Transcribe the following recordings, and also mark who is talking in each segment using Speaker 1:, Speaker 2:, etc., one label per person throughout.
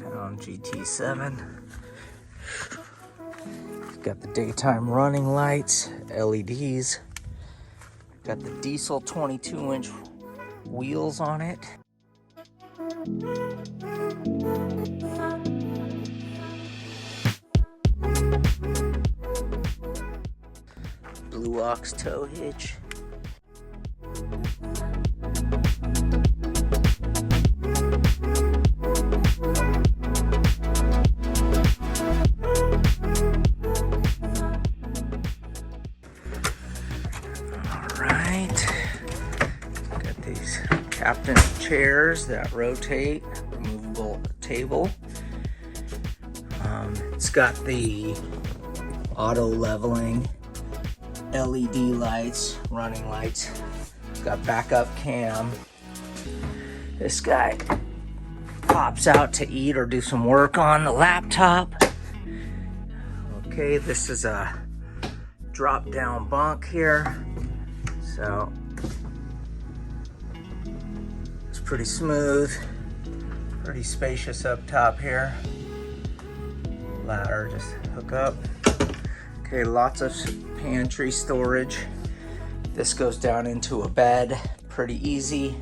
Speaker 1: Georgetown Gt7. Got the daytime running lights, LEDs. Got the diesel 22-inch wheels on it. Blue ox tow hitch. Got these captain chairs that rotate, removable table. It's got the auto leveling, LED lights, running lights. It's got backup cam. This guy pops out to eat or do some work on the laptop. Okay, this is a drop down bunk here. So it's pretty smooth, pretty spacious up top here. Ladder, just hook up. Okay, lots of pantry storage. This goes down into a bed, pretty easy.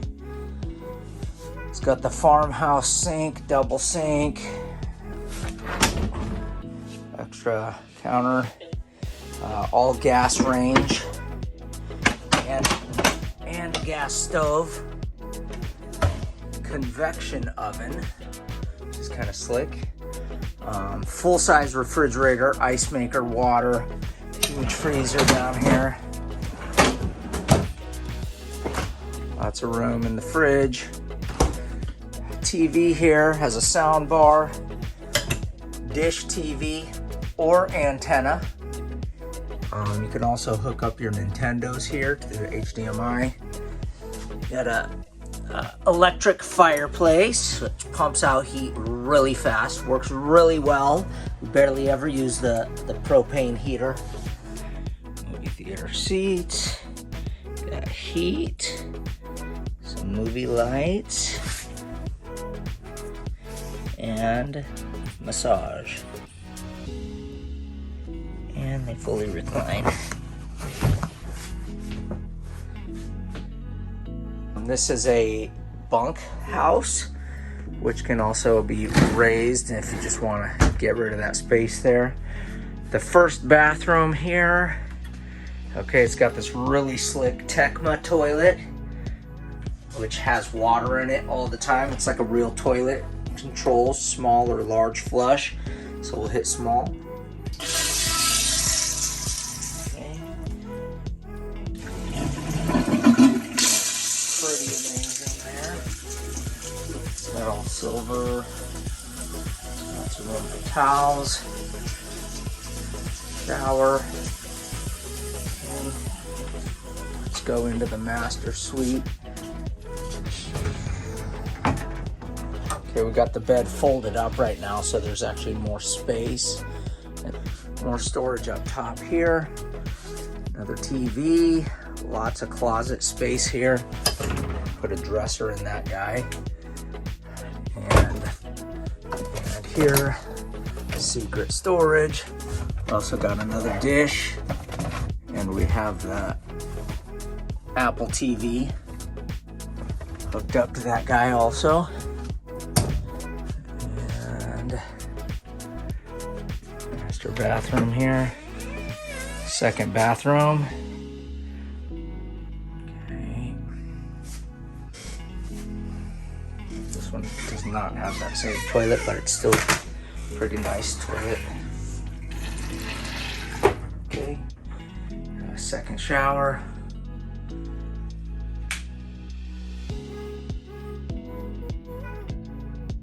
Speaker 1: It's got the farmhouse sink, double sink, extra counter, all gas range, and gas stove, convection oven, which is kind of slick. Full-size refrigerator, ice maker, water, huge freezer down here. Lots of room in the fridge. TV here has a sound bar, dish TV or antenna. You can also hook up your Nintendos here to the HDMI. Got a electric fireplace, which pumps out heat really fast, works really well. We barely ever use the propane heater. Movie theater seats, got heat, some movie lights, and massage. And they fully recline. This is a bunk house, which can also be raised if you just want to get rid of that space there. The first bathroom here, okay, it's got this really slick Tecma toilet, which has water in it all the time. It's like a real toilet. Controls small or large flush, so we'll hit small. They're all silver. Lots of room for towels. Shower. And let's go into the master suite. Okay, we got the bed folded up right now, so there's actually more space. And more storage up top here. Another TV. Lots of closet space here. Put a dresser in that guy. And here, secret storage. Also got another dish, and we have the Apple TV hooked up to that guy also. And master bathroom here, second bathroom. This one does not have that same toilet, but it's still a pretty nice toilet. Okay, second shower.